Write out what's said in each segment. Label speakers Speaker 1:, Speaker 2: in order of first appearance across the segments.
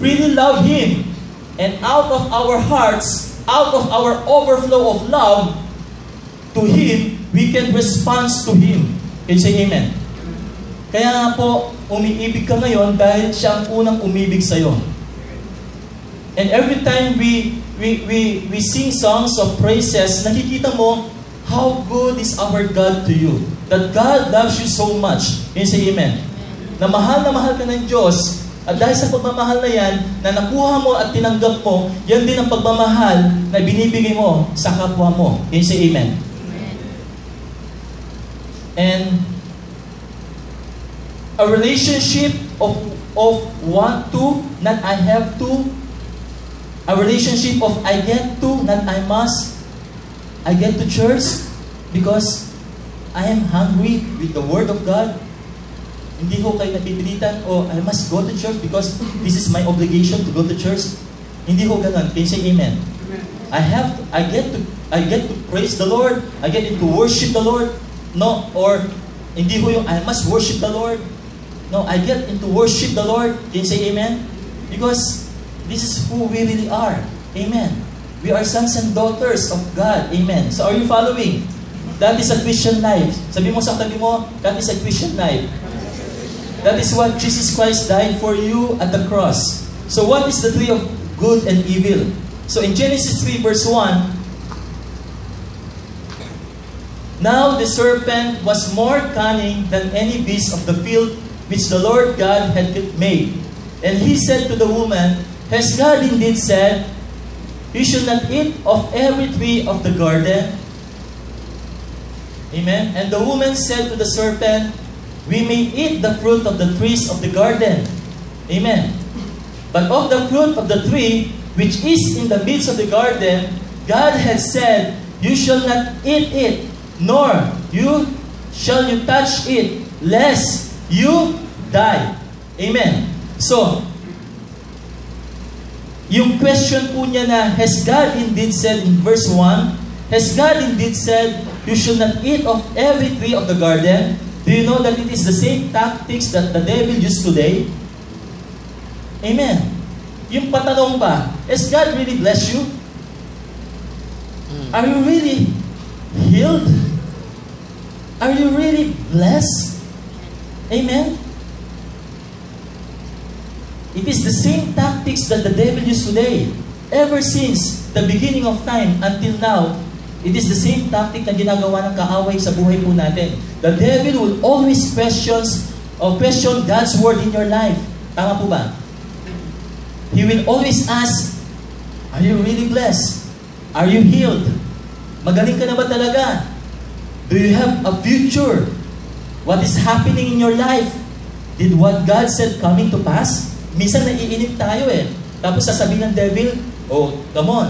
Speaker 1: really love Him, and out of our hearts, out of our overflow of love to Him, we can respond to Him. Can you say amen? Kaya nga po, umiibig ka ngayon dahil siya ang unang umibig sa'yo. And every time we sing songs of praises, nakikita mo how good is our God to you. That God loves you so much. Can you say amen? Na mahal ka ng Diyos, at dahil sa pagmamahal na yan, na nakuha mo at tinanggap mo, yan din ang pagmamahal na binibigay mo sa kapwa mo. Can you say amen? And a relationship of want to, not I have to. A relationship of I get to, not I must. I get to church because I am hungry with the Word of God. Hindi ko kayo napipilitan, I must go to church because this is my obligation to go to church. Hindi ko ganun. Can you say amen? I get to praise the Lord. I get to worship the Lord. No, or hindi ko yung I must worship the Lord. No, I get into worship the Lord. Can you say amen? Because this is who we really are. Amen. We are sons and daughters of God. Amen. So are you following? That is a Christian life. Sabi mo sa tabi mo, that is a Christian life. That is what Jesus Christ died for you at the cross. So what is the tree of good and evil? So in Genesis 3 verse 1, now the serpent was more cunning than any beast of the field which the Lord God had made. And he said to the woman, has God indeed said, you should not eat of every tree of the garden? Amen. And the woman said to the serpent, we may eat the fruit of the trees of the garden. Amen. But of the fruit of the tree which is in the midst of the garden, God had said, you shall not eat it, nor shall you touch it, lest you die. Amen. So, yung question po niya na, has God indeed said in verse 1, has God indeed said, you should not eat of every tree of the garden? Do you know that it is the same tactics that the devil used today? Amen. Yung patanong ba, has God really blessed you? Are you really healed? Are you really blessed? Amen. It is the same tactics that the devil used today. Ever since the beginning of time until now, it is the same tactic na ginagawa ng kaaway sa buhay po natin. The devil will always question God's word in your life. Tama po ba? He will always ask, are you really blessed? Are you healed? Magaling ka na ba talaga? Do you have a future? What is happening in your life? Did what God said coming to pass? Minsan naiinip tayo Tapos sasabihin ng devil, come on.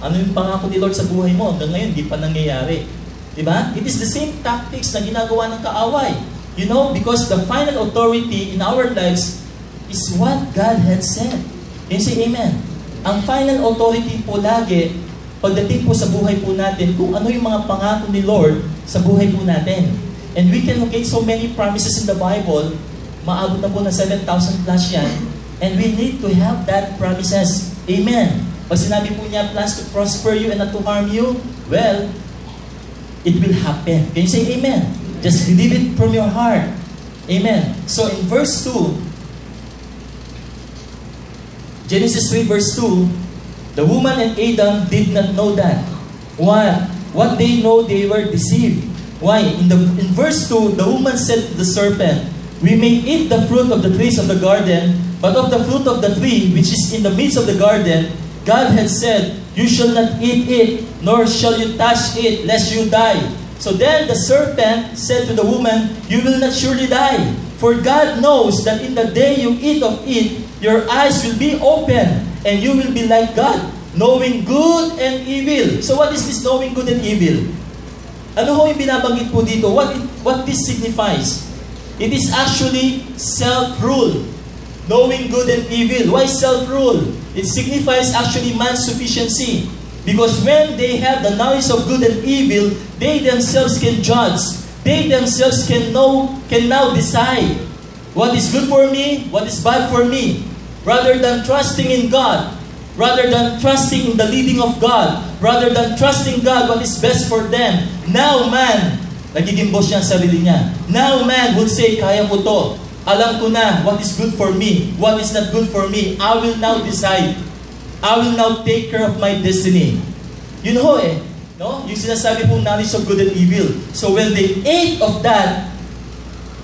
Speaker 1: Ano yung pangako ni Lord sa buhay mo? Hanggang ngayon, di pa nangyayari. Diba? It is the same tactics na ginagawa ng kaaway. You know, because the final authority in our lives is what God had said. Can you say amen? Ang final authority po lagi, pagdating po sa buhay po natin, kung ano yung mga pangako ni Lord sa buhay po natin. And we can locate so many promises in the Bible, maabot na po na 7,000 plus yan, and we need to have that promises. Amen. Pag sinabi po niya, plans to prosper you and not to harm you, well, it will happen. Can you say amen? Just believe it from your heart. Amen. So in verse 2, Genesis 3 verse 2, the woman and Adam did not know that. Why? What they know, they were deceived. Why? In verse 2, the woman said to the serpent, we may eat the fruit of the trees of the garden, but of the fruit of the tree which is in the midst of the garden, God had said, you shall not eat it, nor shall you touch it, lest you die. So then the serpent said to the woman, you will not surely die. For God knows that in the day you eat of it, your eyes will be open, and you will be like God, knowing good and evil. So what is this knowing good and evil? Ano ho yung binabanggit po dito? What this signifies? It is actually self-rule. Knowing good and evil. Why self-rule? It signifies actually man's sufficiency. Because when they have the knowledge of good and evil, they themselves can judge. They themselves can now decide what is good for me, what is bad for me. rather than trusting in God, rather than trusting in the leading of God, rather than trusting God what is best for them, now man, nagiging boss niya ang sarili niya. Now man will say, kaya ko to. Alam ko na what is good for me, what is not good for me. I will now decide. I will now take care of my destiny. Yun ho no? Yung sinasabi pong knowledge of good and evil. So when they ate of that,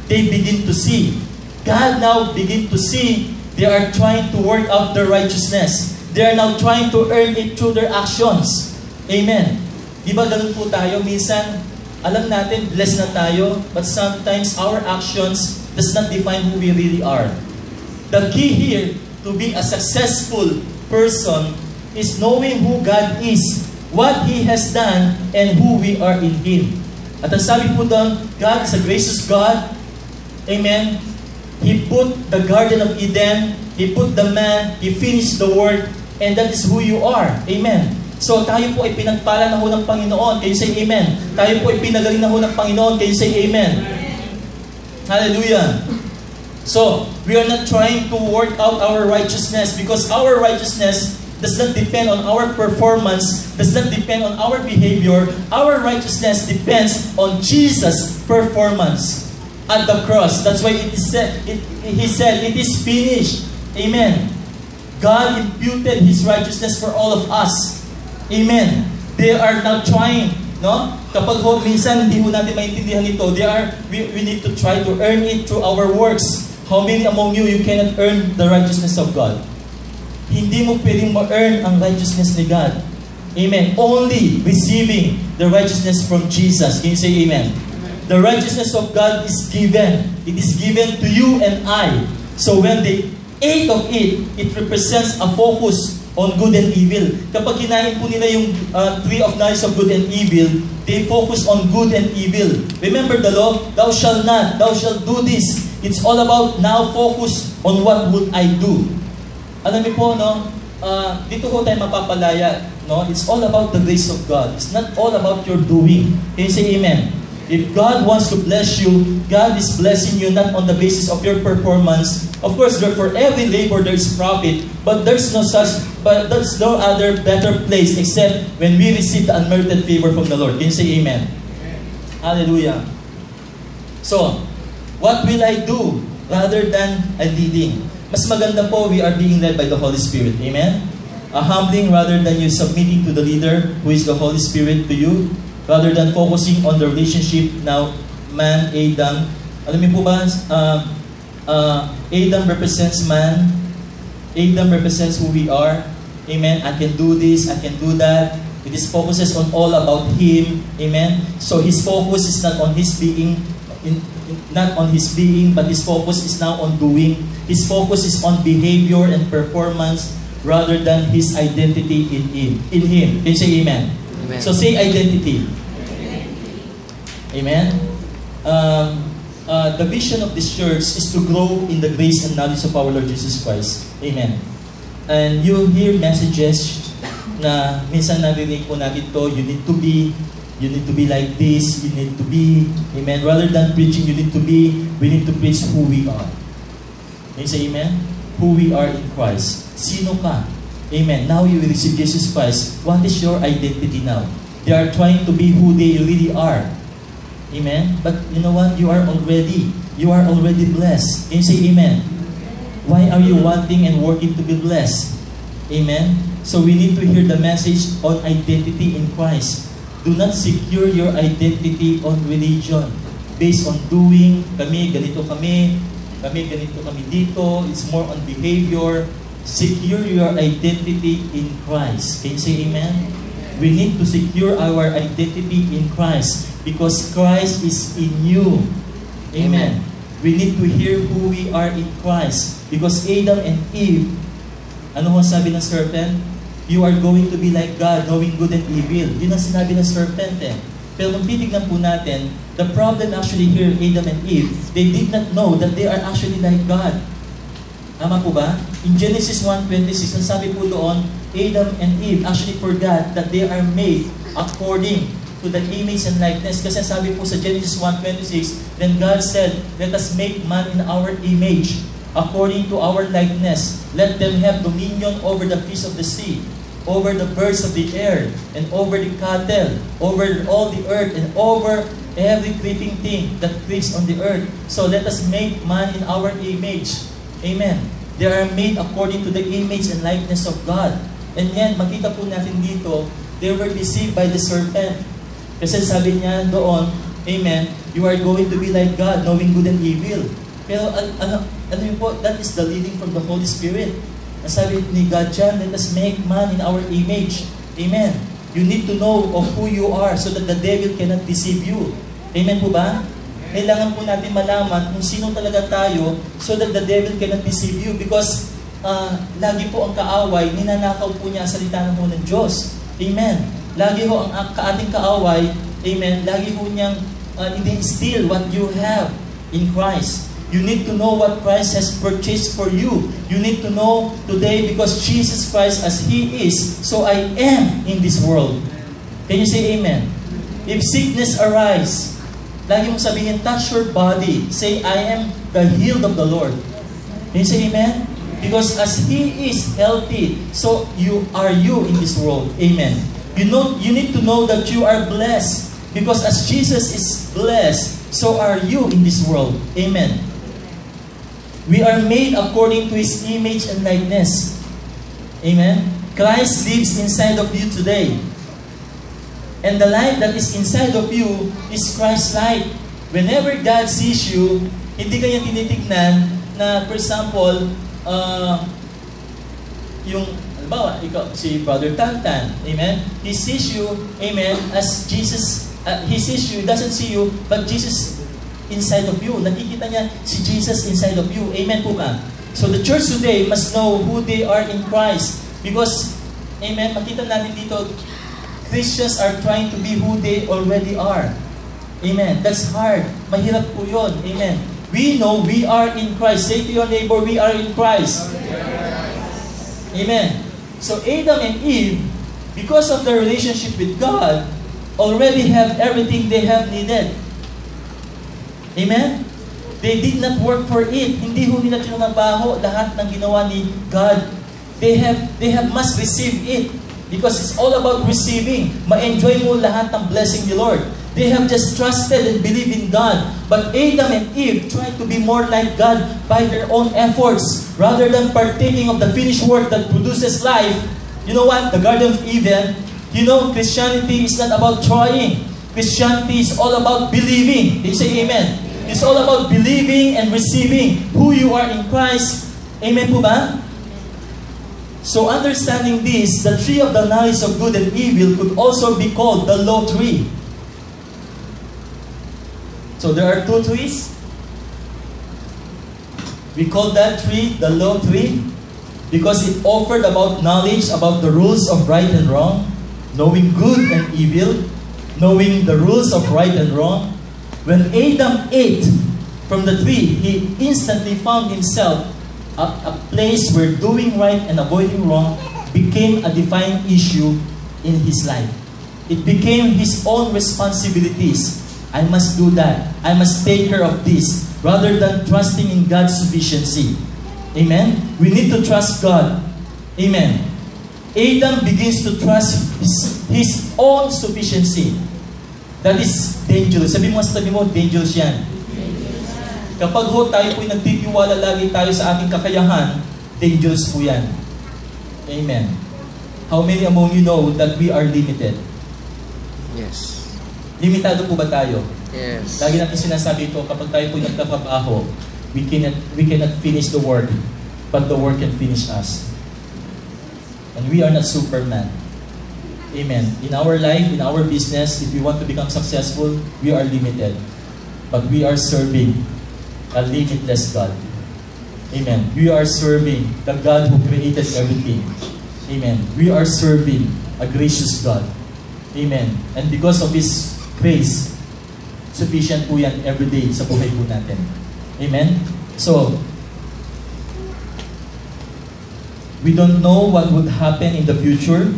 Speaker 1: they begin to see. God now begin to see they are trying to work out their righteousness. They are now trying to earn it through their actions. Amen. Di ba ganun po tayo? Minsan, alam natin, blessed na tayo, but sometimes our actions does not define who we really are. The key here to be a successful person is knowing who God is, what He has done, and who we are in Him. At ang sabi po doon, God is a gracious God. Amen. He put the Garden of Eden, He put the man, He finished the work, and that is who you are. Amen. So tayo po ay pinagpala na ho ng Panginoon. Can you say amen? Tayo po ay pinagaling na ho ng Panginoon. Can you say amen? Hallelujah. So, we are not trying to work out our righteousness because our righteousness does not depend on our performance, does not depend on our behavior. Our righteousness depends on Jesus' performance at the cross. That's why He said, it is finished. Amen. God imputed His righteousness for all of us. Amen. They are not trying, no? Kapag minsan hindi mo natin maintindihan ito, we need to try to earn it through our works. How many among you cannot earn the righteousness of God? Hindi mo pwedeng ma-earn ang righteousness ni God. Amen. Only receiving the righteousness from Jesus. Can you say amen? The righteousness of God is given. It is given to you and I. So when they ate of it, it represents a focus on good and evil. Kapag kinain po nila yung tree of knowledge of good and evil, they focus on good and evil. Remember the law? Thou shalt not, thou shalt do this. It's all about now focus on what would I do. Alam niyo po, no? Dito po tayo mapapalaya. No? It's all about the grace of God. It's not all about your doing. Can you say amen? If God wants to bless you, God is blessing you not on the basis of your performance. Of course, for every labor there is profit, but there's no other better place except when we receive the unmerited favor from the Lord. Can you say amen? Hallelujah. So, what will I do rather than a leading? Mas maganda po, we are being led by the Holy Spirit. Amen? A humbling rather than you submitting to the leader who is the Holy Spirit to you. Rather than focusing on the relationship now, man, Adam. Alam niyo po ba, Adam represents man. Adam represents who we are. Amen. I can do this, I can do that. It is focuses on all about him. Amen. So his focus is not on his being, not on his being, but his focus is now on doing. His focus is on behavior and performance rather than his identity in him. Can you say amen? Amen. So say identity. Amen. The vision of this church is to grow in the grace and knowledge of our Lord Jesus Christ. Amen. And you hear messages na minsan narinig po natin to, you need to be like this, you need to be, amen. Rather than preaching, we need to preach who we are. Can you say amen? Who we are in Christ. Sino ka? Amen. Now you will receive Jesus Christ. What is your identity now? They are trying to be who they really are. Amen? But you know what? You are already blessed. Can you say amen? Why are you wanting and working to be blessed? Amen? So we need to hear the message on identity in Christ. Do not secure your identity on religion. Based on doing, kami ganito kami dito. It's more on behavior. Secure your identity in Christ. Can you say amen? We need to secure our identity in Christ because Christ is in you. Amen. We need to hear who we are in Christ because Adam and Eve, ano ho sabi ng serpent? You are going to be like God, knowing good and evil. Yun ang sinabi ng serpent eh. Pero kung titignan po natin, the problem actually here, Adam and Eve, they did not know that they are actually like God. Tama po ba? In Genesis 1:26, ang sabi po doon, Adam and Eve actually forgot that they are made according to the image and likeness. Kasi sabi po sa Genesis 1:26, then God said, let us make man in our image, according to our likeness. Let them have dominion over the fish of the sea, over the birds of the air, and over the cattle, over all the earth, and over every creeping thing that creeps on the earth. So let us make man in our image. Amen. They are made according to the image and likeness of God. And yan, makita po natin dito, they were deceived by the serpent. Kasi sabi niya doon, amen, you are going to be like God, knowing good and evil. Pero ano yun po, that is the leading from the Holy Spirit. Sabi ni God dyan, let us make man in our image. Amen. You need to know of who you are so that the devil cannot deceive you. Amen po ba? Kailangan po natin malaman kung sino talaga tayo so that the devil cannot deceive you because lagi po ang kaaway, ninanakaw po niya ang salita ng Diyos. Amen. Lagi ho ang ating kaaway, amen, lagi ho niyang i-steal what you have in Christ. You need to know what Christ has purchased for you. You need to know today because Jesus Christ as He is, so I am in this world. Can you say amen? If sickness arise, lagi mong sabihin, touch your body. Say, I am the healed of the Lord. Can you say amen? Because as He is healthy, so you are you in this world. Amen. You need to know that you are blessed. Because as Jesus is blessed, so are you in this world. Amen. We are made according to His image and likeness. Amen. Christ lives inside of you today. And the light that is inside of you is Christ's light. Whenever God sees you, hindi kanya tinitignan na, for example, yung, halimbawa, ikaw, si Brother Tantan, amen? He sees you, amen, as Jesus, He sees you, doesn't see you, but Jesus inside of you. Nakikita niya si Jesus inside of you. Amen po ba? So the church today must know who they are in Christ. Because, amen, makita natin dito, Christians are trying to be who they already are. Amen. That's hard. Mahirap po yun. Amen. We know we are in Christ. Say to your neighbor, we are in Christ. Amen. So Adam and Eve, because of their relationship with God, already have everything they have needed. Amen? They did not work for it. Hindi ho nila tinabaho lahat ng ginawa ni God. They have must receive it. Because it's all about receiving. Ma-enjoy mo lahat ng blessing ni Lord. They have just trusted and believed in God. But Adam and Eve tried to be more like God by their own efforts. Rather than partaking of the finished work that produces life. You know what? The Garden of Eden, you know, Christianity is not about trying. Christianity is all about believing. They say amen. It's all about believing and receiving who you are in Christ. Amen po ba? So understanding this, the tree of the knowledge of good and evil could also be called the law tree. So there are two trees. We call that tree the law tree because it offered about knowledge about the rules of right and wrong, knowing good and evil, knowing the rules of right and wrong. When Adam ate from the tree, he instantly found himself a place where doing right and avoiding wrong became a defined issue in his life. It became his own responsibilities. I must do that. I must take care of this, rather than trusting in God's sufficiency. Amen? We need to trust God. Amen. Adam begins to trust his own sufficiency. That is dangerous. Sabi mo, dangerous yan. Kapag ho tayo po'y nagtitiwala lagi tayo sa ating kakayahan, dangerous po yan. Amen. How many among you know that we are limited?
Speaker 2: Yes.
Speaker 1: Limitado po ba tayo?
Speaker 2: Yes.
Speaker 1: Lagi natin sinasabi ito, kapag tayo po'y nagtatrabaho, we cannot finish the work, but the work can finish us. And we are not Superman. Amen. In our life, in our business, if we want to become successful, we are limited. But we are serving a limitless God. Amen. We are serving the God who created everything. Amen. We are serving a gracious God. Amen. And because of His grace, sufficient po yan every day sa buhay po natin. Amen. So, we don't know what would happen in the future,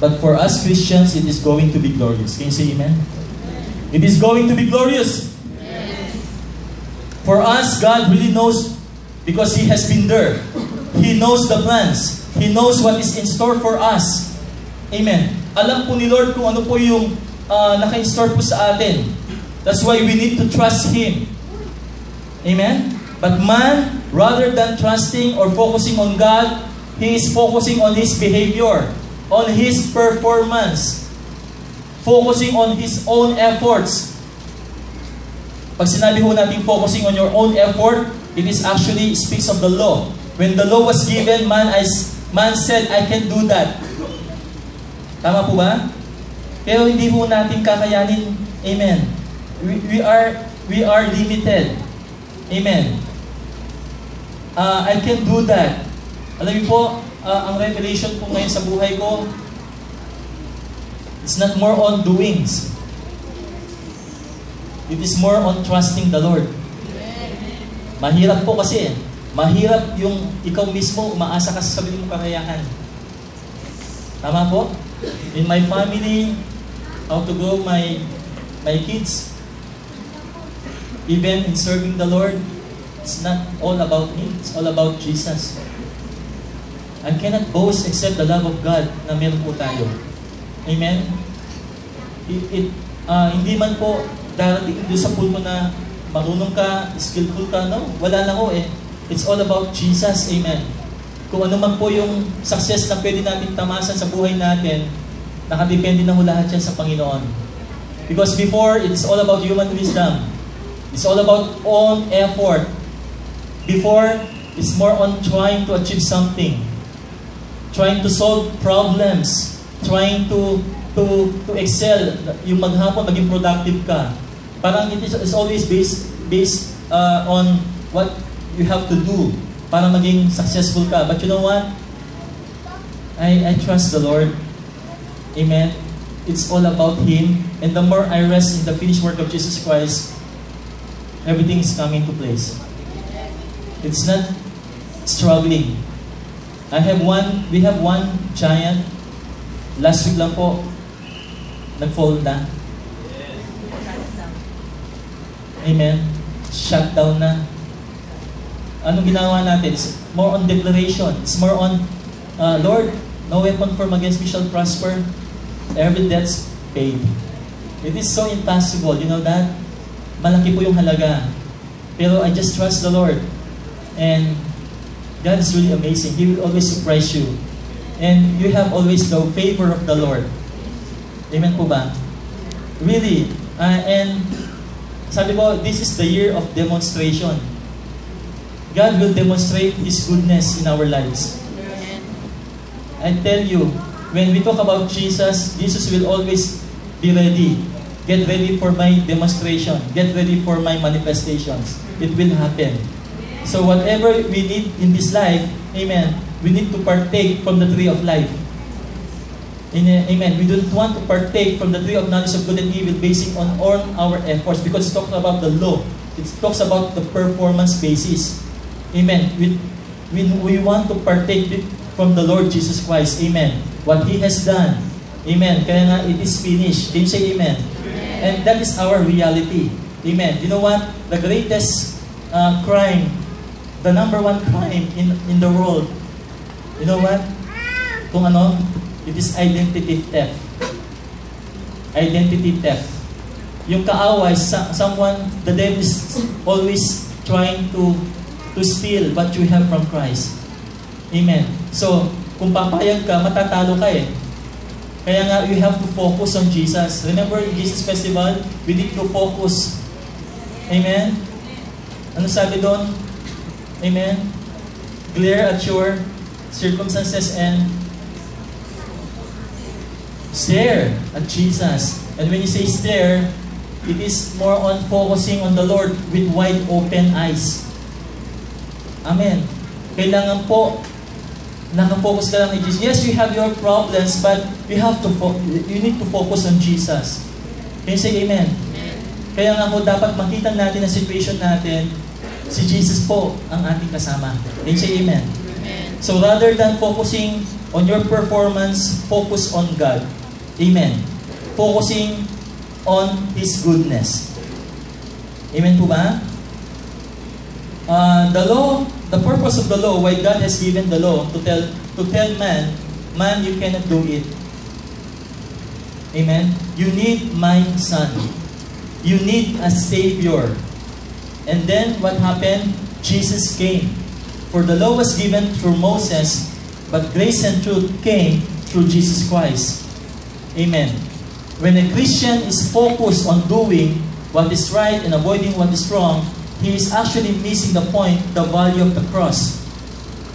Speaker 1: but for us Christians, it is going to be glorious. Can you say amen? It is going to be glorious. For us, God really knows Because He has been there. He knows the plans. He knows what is in store for us. Amen. Alam po ni Lord kung ano po yung naka-in-store po sa atin. That's why we need to trust Him. Amen? But man, rather than trusting or focusing on God, he is focusing on his behavior, on his performance, focusing on his own efforts. Pag sinabi ho natin focusing on your own effort, it is actually speaks of the law. When the law was given, man said, I can do that. Tama po ba? Pero hindi po natin kakayanin. Amen. We are limited. Amen. I can do that. Alam niyo po, ang revelation po ngayon sa buhay ko, it's not more on doings. It is more on trusting the Lord. Mahirap po kasi. Mahirap yung ikaw mismo umaasa ka sa sarili mong kakayahan. Tama po? In my family, how to grow my kids, even in serving the Lord, it's not all about me. It's all about Jesus. I cannot boast except the love of God na meron po tayo. Amen? Hindi man po darating doon sa punto na marunong ka, skillful ka, no? Wala na ko eh. It's all about Jesus. Amen. Kung ano man po yung success na pwede natin tamasan sa buhay natin, nakadepende na ho lahat yan sa Panginoon. Because before, it's all about human wisdom. It's all about own effort. Before, it's more on trying to achieve something. Trying to solve problems. Trying to excel. Yung maghapon, maging productive ka. Parang it's always based on what you have to do para maging successful ka. But you know what? I trust the Lord. Amen. It's all about Him. And the more I rest in the finished work of Jesus Christ, everything is coming to place. It's not struggling. We have one giant. Last week lang po, nag-fall na. Amen. Shut down na. Anong ginawa natin? It's more on declaration. It's more on, Lord, no weapon formed against me shall prosper. Every debt's paid. It is so impossible. You know that? Malaki po yung halaga. Pero I just trust the Lord. And God is really amazing. He will always surprise you. And you have always the favor of the Lord. Amen po ba? Really. And sabi ko, this is the year of demonstration. God will demonstrate His goodness in our lives. I tell you, when we talk about Jesus, Jesus will always be ready. Get ready for my demonstration. Get ready for my manifestations. It will happen. So whatever we need in this life, amen, we need to partake from the tree of life. Amen. We don't want to partake from the tree of knowledge of good and evil basing on all our efforts because it talks about the law. It talks about the performance basis. Amen. We want to partake from the Lord Jesus Christ. Amen. What He has done. Amen. Kaya nga, it is finished. Can you say amen? Amen? And that is our reality. Amen. You know what? The greatest crime, the number one crime in the world, you know what? Kung ano? It is identity theft. Identity theft. Yung kaaway, the devil is always trying to steal what you have from Christ. Amen. So, kung papayag ka, matatalo ka eh. Kaya nga, you have to focus on Jesus. Remember, in Jesus Festival, we need to focus. Amen? Ano sabi doon? Amen? Glare at your circumstances and stare at Jesus. And when you say stare, it is more on focusing on the Lord with wide open eyes. Amen. Kailangan po nakafocus ka lang kay Jesus. Yes, you have your problems, but you need to focus on Jesus. Can you say amen? Kaya nga po dapat makita natin ang situation natin, si Jesus po ang ating kasama. Can you say amen? So rather than focusing on your performance, focus on God. Amen. Focusing on His goodness. Amen po ba? The law the purpose of the law, why God has given the law, to tell man, you cannot do it. Amen? You need my son. You need a Savior. And then what happened? Jesus came. For the law was given through Moses, but grace and truth came through Jesus Christ. Amen. When a Christian is focused on doing what is right and avoiding what is wrong, he is actually missing the point, the value of the cross.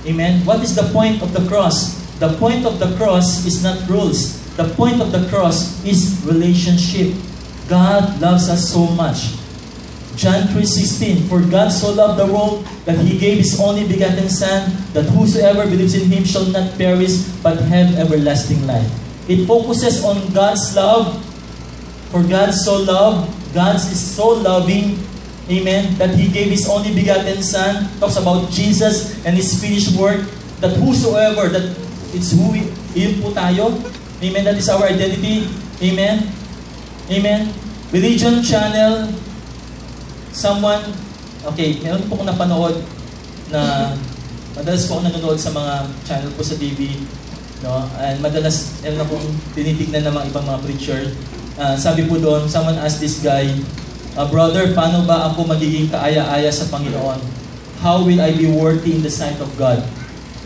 Speaker 1: Amen. What is the point of the cross? The point of the cross is not rules. The point of the cross is relationship. God loves us so much. John 3:16, for God so loved the world that He gave His only begotten Son, that whosoever believes in Him shall not perish, but have everlasting life. It focuses on God's love. For God so loved, God is so loving, amen, that He gave His only begotten Son. Talks about Jesus and His finished work, that whosoever, that it's who we, yun po tayo. Amen, that is our identity. Amen. Amen. Religion channel, someone, okay, meron po akong napanood na madalas po akong nanonood sa mga channel po sa TV, no? And madalas, meron akong tinitignan ng mga ibang mga preacher. Sabi po doon, someone asked this guy, brother, paano ba ako magiging kaaya-aya sa Panginoon? How will I be worthy in the sight of God?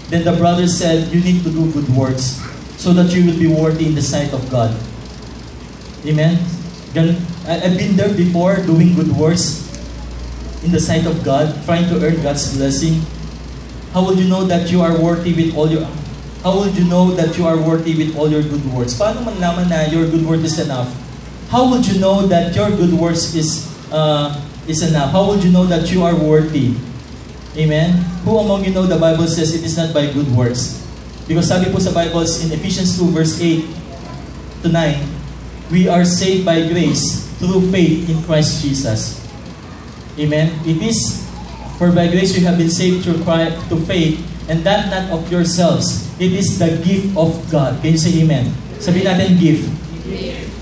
Speaker 1: Then the brother said, you need to do good works so that you will be worthy in the sight of God. Amen? I've been there before, doing good works in the sight of God, trying to earn God's blessing. How would you know that you are worthy with all your... How would you know that you are worthy with all your good works? Paano malaman na your good work is enough? How would you know that your good works is enough? How would you know that you are worthy? Amen? Who among you know the Bible says it is not by good works? Because sabi po sa Bible in Ephesians 2 verse 8 to 9, we are saved by grace through faith in Christ Jesus. Amen? It is, for by grace you have been saved through Christ, to faith, and that not of yourselves. It is the gift of God. Can you say amen? Sabihin natin gift.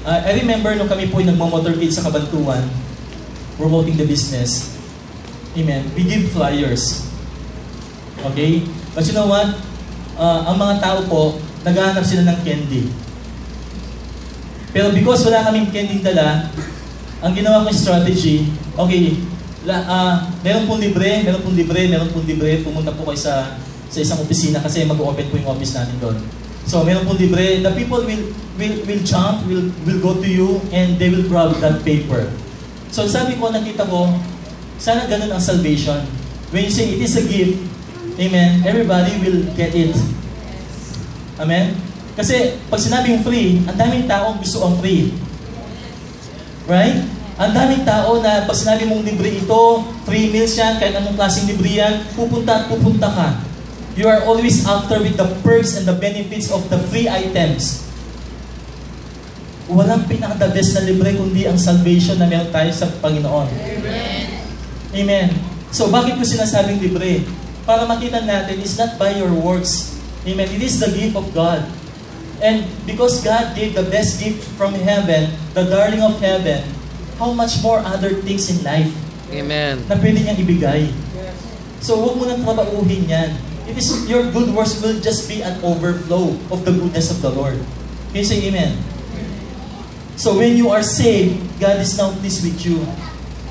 Speaker 1: I remember nung kami po yung nagmamotorcade sa Kabantuan, promoting the business. Amen. We give flyers. Okay? But you know what? Ang mga tao po, naghahanap sila ng candy. Pero because wala kaming candy dala, ang ginawa kong strategy, okay, meron pong libre, pumunta po kayo sa isang opisina kasi mag-open po yung office natin doon. So, meron pong libre. The people will jump, will go to you, and they will grab that paper. So, sabi ko, nakita ko, sana ganun ang salvation. When you say it is a gift, amen, everybody will get it. Amen? Kasi, pag sinabing free, ang daming taong gusto ang free. Right? Ang daming tao na pag sinabi mong libre ito, free meals yan, kahit anong klaseng libre yan, pupunta ka. You are always after with the perks and the benefits of the free items. Walang pinaka-the best na libre kundi ang salvation na meron tayo sa Panginoon. Amen. Amen. So, bakit ko sinasabing libre? Para makita natin, it's not by your works. Amen. It is the gift of God. And because God gave the best gift from heaven, the darling of heaven, how much more other things in life
Speaker 2: Amen.
Speaker 1: na pwede niyang ibigay. So, huwag mo nang trabauhin yan. It is, your good works will just be an overflow of the goodness of the Lord. Can you say amen? So when you are saved, God is now pleased with you.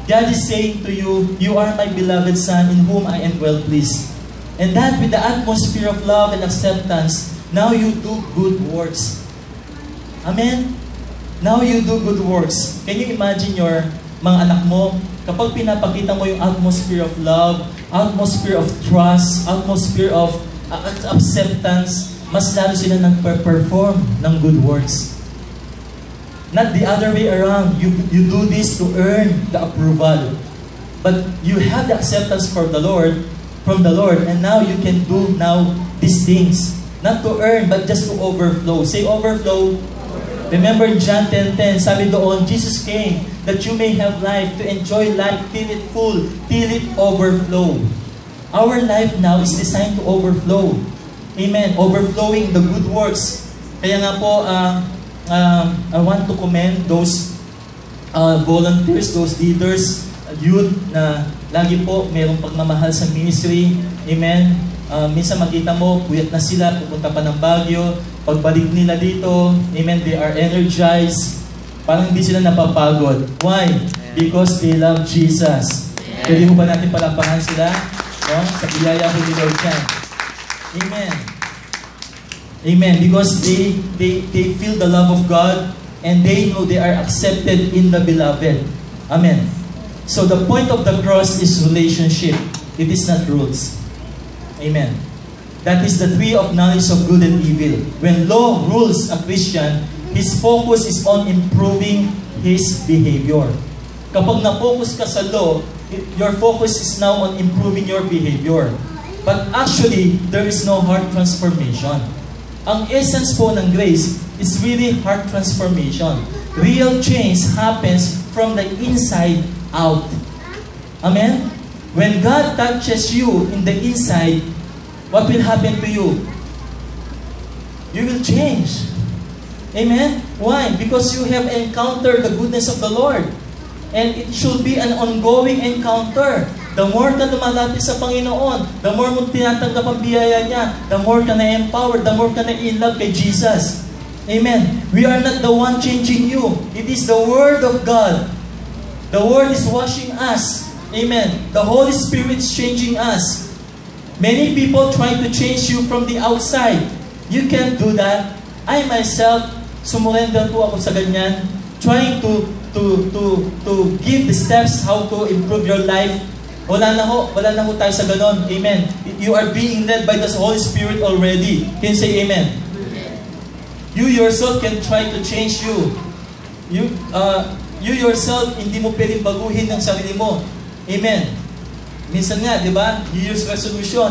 Speaker 1: God is saying to you, you are my beloved Son in whom I am well pleased. And that with the atmosphere of love and acceptance, now you do good works. Amen? Now you do good works. Can you imagine your mga anak mo, kapag pinapakita mo yung atmosphere of love, atmosphere of trust, atmosphere of acceptance, mas lalo sila nag-perform ng good works. Not the other way around. You do this to earn the approval. But you have the acceptance from the Lord, and now you can do now these things. Not to earn, but just to overflow. Say overflow. Remember in John 10:10, sabi doon, Jesus came that you may have life, to enjoy life till it full, till it overflow. Our life now is designed to overflow. Amen. Overflowing the good works. Kaya nga po, I want to commend those volunteers, those leaders, youth na lagi po mayroong pagmamahal sa ministry. Amen? Minsan makita mo, puyat na sila, pupunta pa ng Baguio. Pagbalik nila dito, amen, they are energized. Parang hindi sila napapagod. Why? Because they love Jesus. Pwede mo ba natin palampakan sila? No? Sa biyaya ko ni Lord yan. Amen. Amen. Because they feel the love of God and they know they are accepted in the beloved. Amen. So the point of the cross is relationship. It is not rules. Amen. That is the tree of knowledge of good and evil. When law rules a Christian, his focus is on improving his behavior. Kapag na-focus ka sa law, your focus is now on improving your behavior. But actually, there is no heart transformation. Ang essence po ng grace is really heart transformation. Real change happens from the inside out. Amen? When God touches you in the inside, what will happen to you? You will change. Amen? Why? Because you have encountered the goodness of the Lord. And it should be an ongoing encounter. The more ka lumalapit sa Panginoon, the more mo tinatanggap ang biyaya niya, the more ka na-empowered, the more ka na-in-love kay Jesus. Amen. We are not the one changing you. It is the Word of God. The Word is washing us. Amen. The Holy Spirit is changing us. Many people try to change you from the outside. You can't do that. I myself, sumurrender po ako sa ganyan, trying to give the steps how to improve your life. Wala na ho tayo sa ganon. Amen. You are being led by the Holy Spirit already. Can you say amen? You yourself can try to change you. You yourself, hindi mo pwedeng baguhin ng sarili mo. Amen. Minsan nga, di ba? New Year's resolution.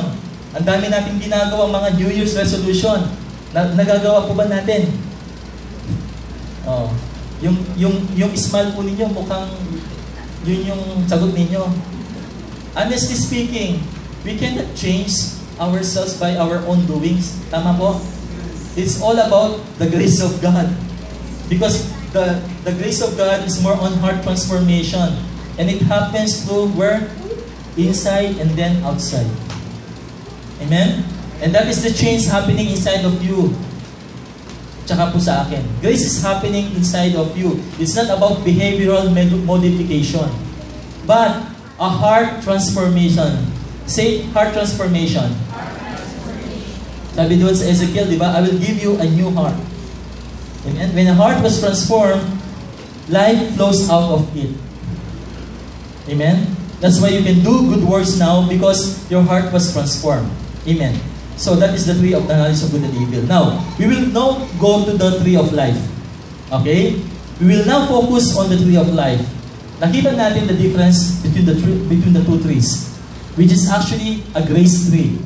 Speaker 1: Ang dami natin ginagawa mga New Year's resolution. Nagagawa po ba natin? Oh. Yung smile po ninyo, mukhang yun yung sagot ninyo. Honestly speaking, we cannot change ourselves by our own doings. Tama po? It's all about the grace of God. Because the grace of God is more on heart transformation. And it happens through where? Inside and then outside. Amen? And that is the change happening inside of you. Tsaka po sa akin. Grace is happening inside of you. It's not about behavioral modification. But a heart transformation. Say, heart transformation. Sabi doon sa Ezekiel, di ba? I will give you a new heart. Amen? When a heart was transformed, life flows out of it. Amen? That's why you can do good works now because your heart was transformed. Amen. So that is the tree of the knowledge of good and evil. Now, we will now go to the tree of life. Okay? We will now focus on the tree of life. Nakita natin the difference between the two trees, which is actually a grace tree.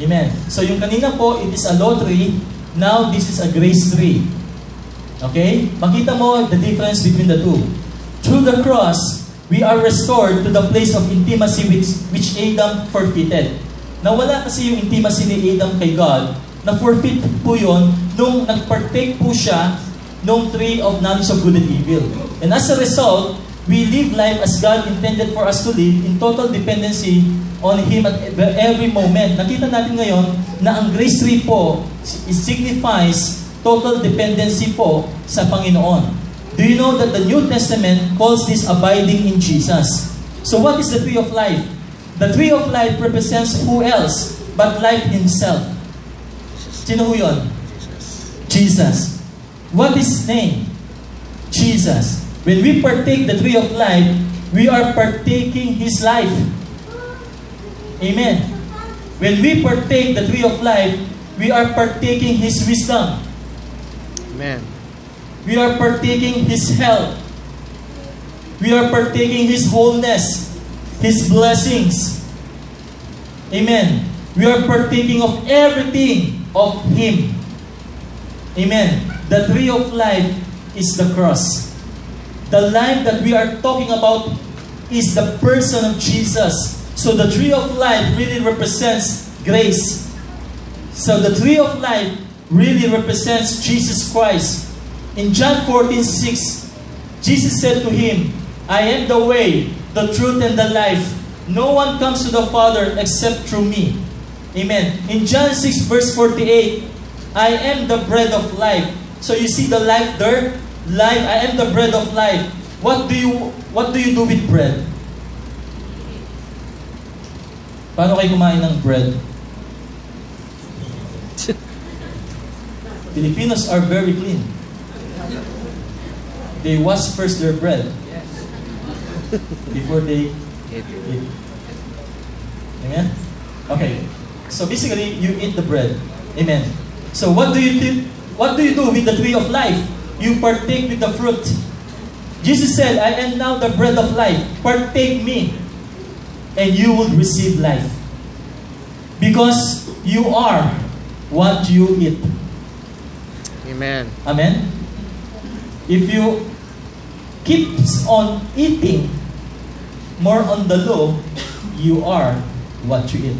Speaker 1: Amen. So yung kanina po, it is a law tree. Now, this is a grace tree. Okay? Makita mo the difference between the two. Through the cross, we are restored to the place of intimacy which Adam forfeited. Nawala kasi yung intimacy ni Adam kay God, na-forfeit po yun nung nag-partake po siya nung tree of knowledge of good and evil. And as a result, we live life as God intended for us to live in total dependency on Him at every moment. Nakita natin ngayon na ang grace tree po signifies total dependency po sa Panginoon. Do you know that the New Testament calls this abiding in Jesus? So what is the tree of life? The tree of life represents who else but life himself. Sino ho yun? Jesus. What is his name? Jesus. When we partake the tree of life, we are partaking his life. Amen. When we partake the tree of life, we are partaking his wisdom.
Speaker 2: Amen.
Speaker 1: We are partaking His health. We are partaking His wholeness, His blessings. Amen. We are partaking of everything of Him. Amen. The tree of life is the cross. The life that we are talking about is the person of Jesus. So the tree of life really represents grace. So the tree of life really represents Jesus Christ. In John 14:6, Jesus said to him, I am the way, the truth, and the life. No one comes to the Father except through me. Amen. In John 6 verse 48, I am the bread of life. So you see the life there? Life, I am the bread of life. What do you do with bread? Paano kayo kumain ng bread? Filipinos are very clean. They wash first their bread before they eat. Amen? Okay. So basically, you eat the bread. Amen. So what do you do? What do you do with the tree of life? You partake with the fruit. Jesus said, I am now the bread of life. Partake me, and you will receive life. Because you are what you eat.
Speaker 2: Amen.
Speaker 1: Amen? If you keep on eating more on the low, you are what you eat.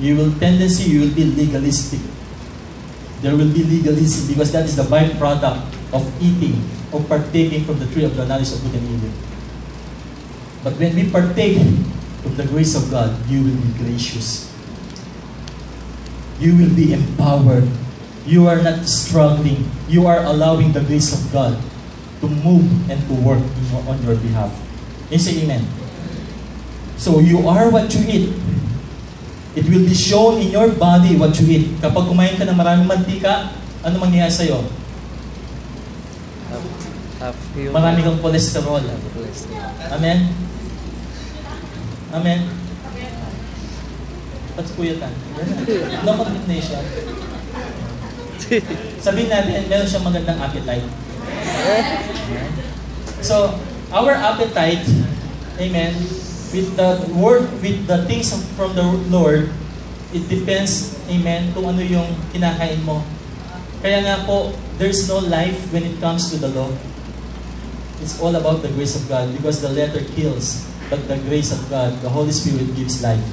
Speaker 1: You will be legalistic. There will be legalism because that is the byproduct of eating or partaking from the tree of the knowledge of good and evil. But when we partake from the grace of God, you will be gracious. You will be empowered. You are not struggling. You are allowing the grace of God to move and to work on your behalf. You say amen. So you are what you eat. It will be shown in your body what you eat. Kapag kumain ka ng maraming mantika, ano mangyayari sa'yo? Marami kang cholesterol. Amen? Amen? Pats kuya ta. No condemnation. Sabihin natin, meron siyang magandang appetite. So, our appetite, amen, with the word, with the things from the Lord, it depends, amen, kung ano yung kinakain mo. Kaya nga po, there's no life when it comes to the law. It's all about the grace of God because the letter kills, but the grace of God, the Holy Spirit gives life.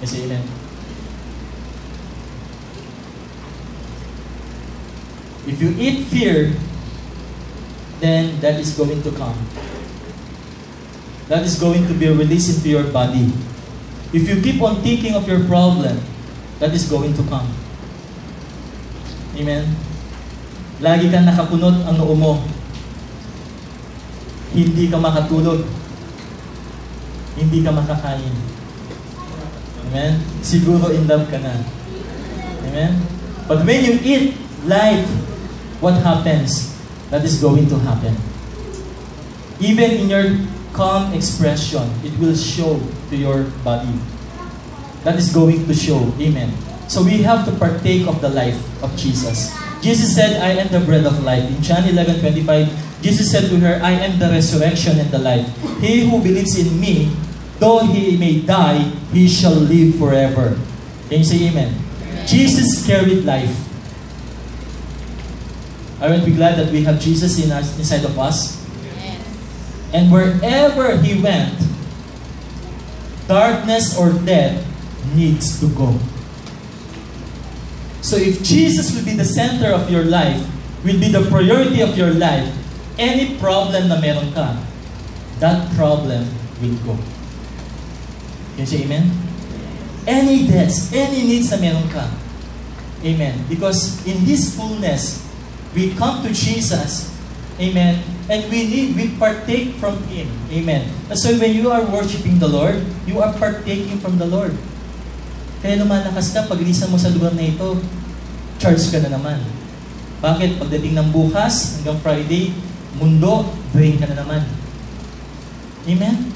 Speaker 1: Yes, amen. If you eat fear, then that is going to come. That is going to be released into your body. If you keep on thinking of your problem, that is going to come. Amen? Lagi kang nakapunot ang noo mo. Hindi ka makatulog. Hindi ka makakain. Amen? Siguro in love ka na. Amen? But when you eat life, what happens? That is going to happen. Even in your calm expression, it will show to your body. That is going to show. Amen. So we have to partake of the life of Jesus. Jesus said, I am the bread of life. In John 11:25, Jesus said to her, I am the resurrection and the life. He who believes in me, though he may die, he shall live forever. Can you say amen? Jesus carried life. Aren't we glad that we have Jesus inside of us? And wherever He went, darkness or death needs to go. So if Jesus will be the center of your life, will be the priority of your life, any problem na meron ka, that problem will go. Can you say amen? Any debts, any needs na meron ka. Amen. Because in His fullness, we come to Jesus. Amen. And we partake from Him. Amen. And so when you are worshiping the Lord, you are partaking from the Lord. Kaya lumalakas ka, paglisan mo sa lugar na ito, charge ka na naman. Bakit? Pagdating ng bukas, hanggang Friday, mundo, drain ka na naman. Amen?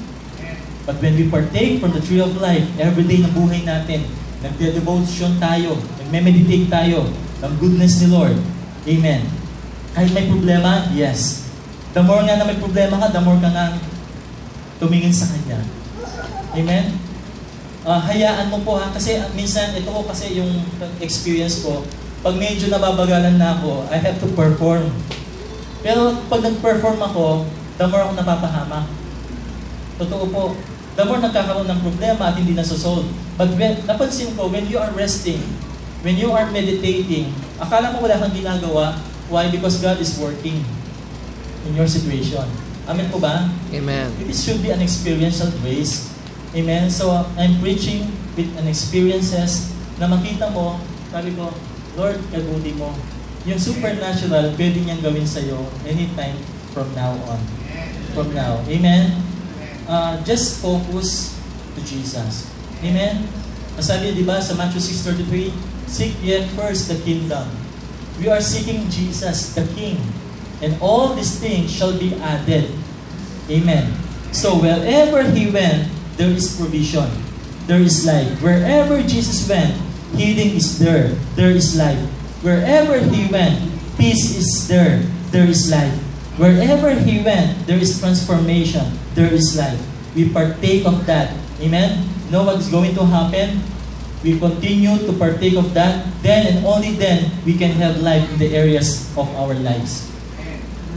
Speaker 1: But when we partake from the tree of life, every day ng buhay natin, nagde-devotion tayo, nagme-meditate tayo ng goodness ni Lord. Amen. Kahit may problema, yes. The more nga na may problema ka, the more ka nga tumingin sa Kanya. Amen? Hayaan mo po ha, kasi minsan, ito ko kasi yung experience ko, pag medyo nababagalan na ako, I have to perform. Pero pag nag-perform ako, the more ako napapahamak. Totoo po. The more nagkakaroon ng problema at hindi nasosolve. But napansin ko, when you are resting, when you are meditating, akala mo wala kang ginagawa. Why? Because God is working in your situation. Amen po ba?
Speaker 2: Amen.
Speaker 1: It should be an experiential grace. Amen? So, I'm preaching with an experiences na makita mo, sabi ko, Lord, kabuti mo. Yung supernatural, pwede niyang gawin sa'yo anytime from now on. From now. Amen? Just focus to Jesus. Amen? Masabi, di ba, sa Matthew 6:33, seek ye first the kingdom. We are seeking Jesus, the King. And all these things shall be added. Amen. So wherever He went, there is provision. There is life. Wherever Jesus went, healing is there. There is life. Wherever He went, peace is there. There is life. Wherever He went, there is transformation. There is life. We partake of that. Amen? You know what is going to happen? We continue to partake of that. Then and only then, we can have life in the areas of our lives.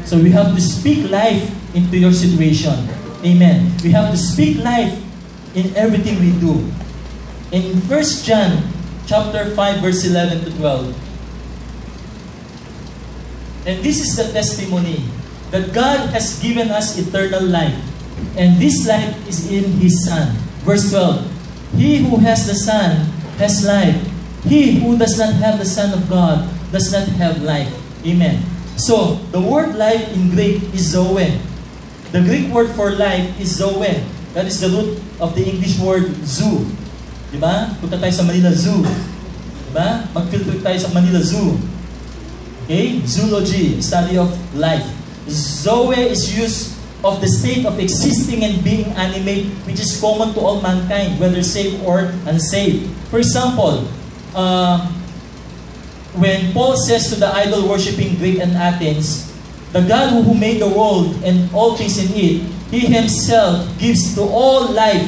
Speaker 1: So we have to speak life into your situation. Amen. We have to speak life in everything we do. In 1 John chapter 5 verse 11 to 12. And this is the testimony that God has given us eternal life. And this life is in His Son. Verse 12. He who has the Son has life. He who does not have the Son of God does not have life. Amen. So, the word life in Greek is zoe. The Greek word for life is zoe. That is the root of the English word zoo. Diba? Punta tayo sa Manila Zoo. Diba? Mag-field trip tayo sa Manila Zoo. Okay? Zoology, study of life. Zoe is used of the state of existing and being animate, which is common to all mankind, whether saved or unsaved. For example, when Paul says to the idol-worshipping Greek and Athens, the God who made the world and all things in it, He Himself gives to all life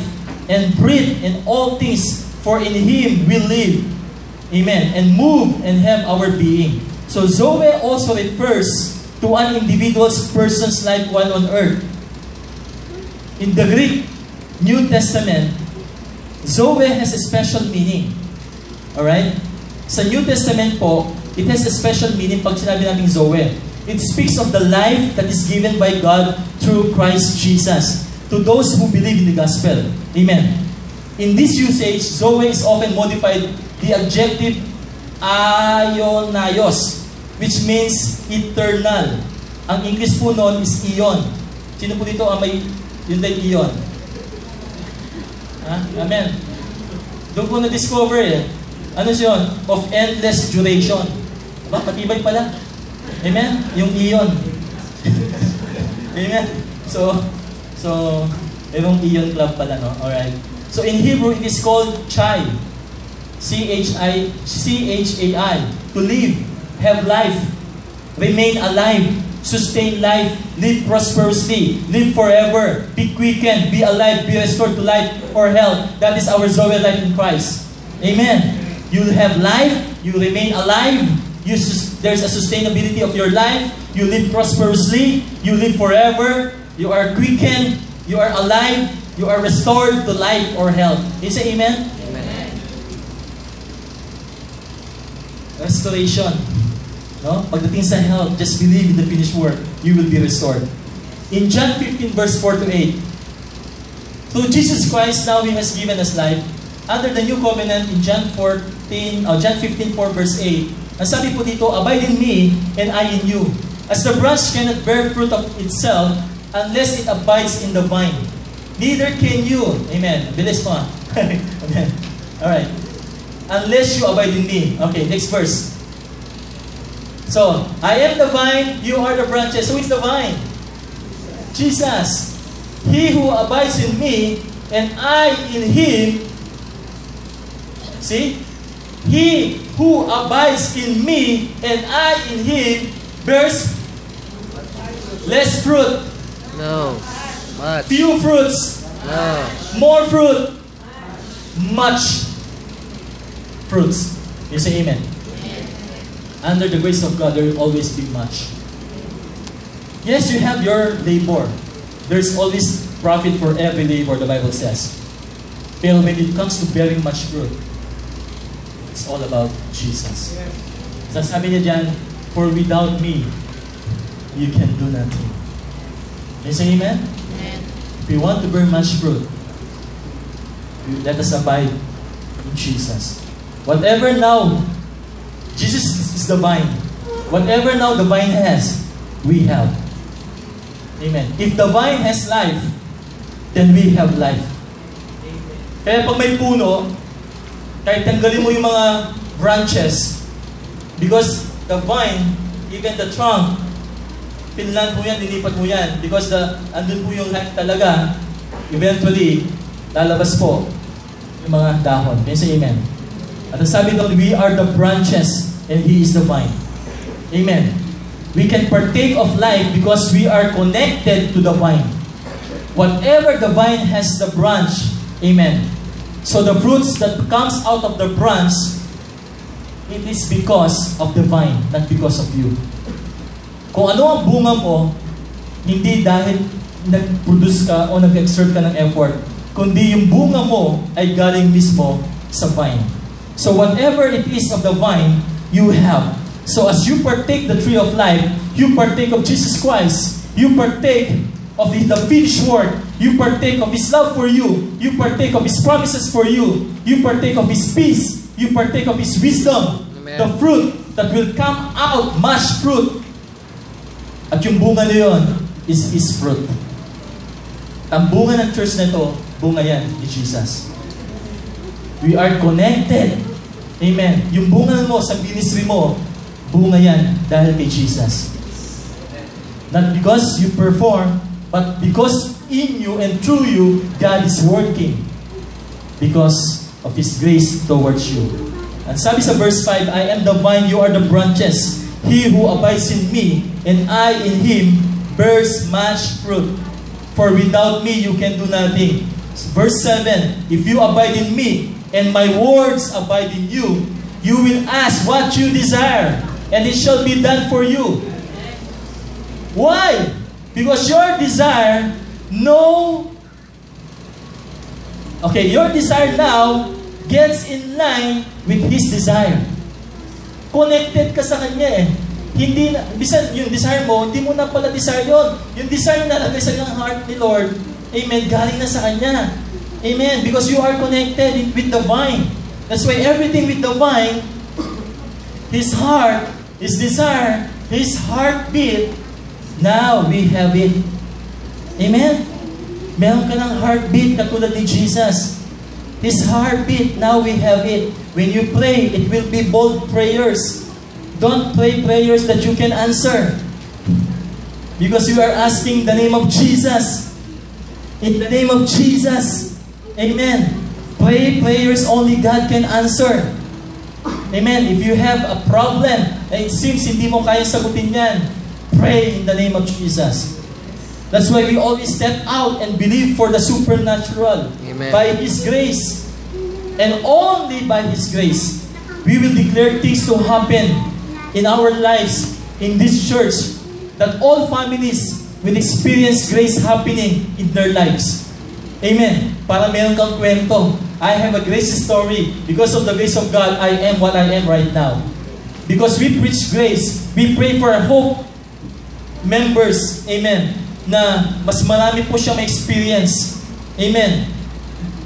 Speaker 1: and breathe in all things, for in Him we live, amen, and move and have our being. So Zoe also refers to an individual's person's life while on earth. In the Greek New Testament, Zoe has a special meaning. Alright? Sa New Testament po, it has a special meaning pag sinabi natin Zoe. It speaks of the life that is given by God through Christ Jesus to those who believe in the gospel. Amen. In this usage, Zoe is often modified the adjective aionios, which means eternal. Ang English po noon is eon. Sino po dito ang may yun din eon? Amen. Doon po na-discover ano siya? Of endless duration. Diba? Patibay pala. Amen? Yung eon. Amen? So, merong eon club pala, no? Alright. So, in Hebrew, it is called chai. C-H-A-I. To live, have life, remain alive, sustain life, live prosperously, live forever, be quickened, be alive, be restored to life or health. That is our Zoe life in Christ. Amen. You have life, you remain alive, there's a sustainability of your life, you live prosperously, you live forever, you are quickened, you are alive, you are restored to life or health. You say amen?
Speaker 2: Amen.
Speaker 1: Restoration. No? Pagdating sa health, just believe in the finished work, you will be restored. In John 15 verse 4 to 8, through Jesus Christ, now He has given us life. Under the new covenant in John 15:4 verse 8, ang sabi po dito, abide in me and I in you. As the branch cannot bear fruit of itself unless it abides in the vine, neither can you. Amen. Bilis po. Amen. Alright. Unless you abide in me. Okay, next verse. So, I am the vine, you are the branches. Who is the vine? Jesus. He who abides in me and I in Him. See? He who abides in me and I in Him bears less fruit.
Speaker 2: No. Much.
Speaker 1: Few fruits.
Speaker 2: No.
Speaker 1: More fruit. Much fruits. You say amen. Under the grace of God, there will always be much. Yes, you have your labor. There's always profit for every labor, the Bible says. But when it comes to bearing much fruit, it's all about Jesus. Sabi niya dyan, for without me, you can do nothing. Can you say amen? If we want to bear much fruit, let us abide in Jesus. Whatever now, Jesus is the vine. Whatever now the vine has, we have. Amen. If the vine has life, then we have life. Kaya pag may puno, kahit tanggalin mo yung mga branches, because the vine, even the trunk, pinlan mo yan, linipat mo yan, because andun po yung life talaga, eventually, lalabas po yung mga dahon. Can you say amen? At sabi doon, we are the branches and He is the vine. Amen. We can partake of life because we are connected to the vine. Whatever the vine has the branch, amen. So the fruits that comes out of the branch, it is because of the vine, not because of you. Kung ano ang bunga mo, hindi dahil nag-produce ka o nag-exert ka ng effort, kundi yung bunga mo ay galing mismo sa vine. So whatever it is of the vine, you have. So as you partake the tree of life, you partake of Jesus Christ. You partake of the finished work. You partake of His love for you. You partake of His promises for you. You partake of His peace. You partake of His wisdom.
Speaker 2: Amen.
Speaker 1: The fruit that will come out, much fruit. At yung bunga na yun is His fruit. Ang bunga ng church na ito, bunga yan ni Jesus. We are connected. Amen. Yung bunga mo sa ministry mo, bunga yan dahil kay Jesus. Not because you perform, but because in you and through you, God is working. Because of His grace towards you. And sabi sa verse 5, I am the vine, you are the branches. He who abides in me, and I in him, bears much fruit. For without me, you can do nothing. Verse 7, if you abide in me, and my words abide in you, you will ask what you desire, and it shall be done for you. Why? Because your desire, your desire now gets in line with His desire. Connected ka sa Kanya eh. Hindi na, bisan yung desire mo, hindi mo na pala desire yun. Yung desire na nalagay sa iyong heart ni Lord, amen, galing na sa Kanya. Amen. Because you are connected with the vine. That's why everything with the vine, His heart, His desire, His heartbeat, now we have it. Amen? Meron ka ng heartbeat katulad ni Jesus. His heartbeat, now we have it. When you pray, it will be bold prayers. Don't pray prayers that you can answer. Because you are asking the name of Jesus. In the name of Jesus. Amen. Pray prayers only God can answer. Amen. If you have a problem, and it seems hindi mo kaya sagutin yan, pray in the name of Jesus. That's why we always step out and believe for the supernatural.
Speaker 2: Amen.
Speaker 1: By His grace. And only by His grace, we will declare things to happen in our lives, in this church, that all families will experience grace happening in their lives. Amen. Para meron kang kwento. I have a grace story. Because of the grace of God, I am what I am right now. Because we preach grace, we pray for our hope members, amen, na mas marami po siya ma-experience. Amen.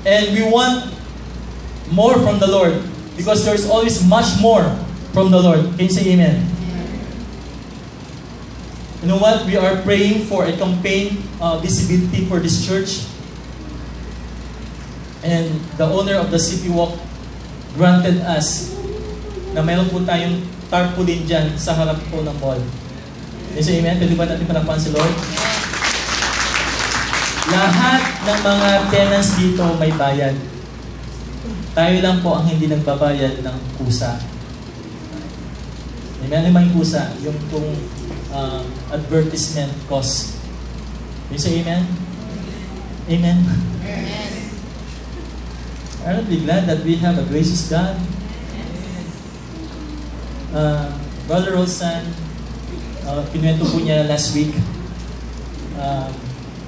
Speaker 1: And we want more from the Lord because there's always much more from the Lord. Can you say amen? You know what? We are praying for a campaign visibility for this church. And the owner of the City Walk granted us na mayroon po tayong tarpaulin dyan sa harap po ng mall. Can you say amen? Pwede ba natin palakpakan si Lord? Lahat ng mga tenants dito may bayad. Tayo lang po ang hindi nagbabayad ng kusa. Amen? Ano yung kusa? Yung kung advertisement cost. Can you say amen? Amen? Amen. Aren't we glad that we have a gracious God? Brother Rolsan, kinuwento po niya last week,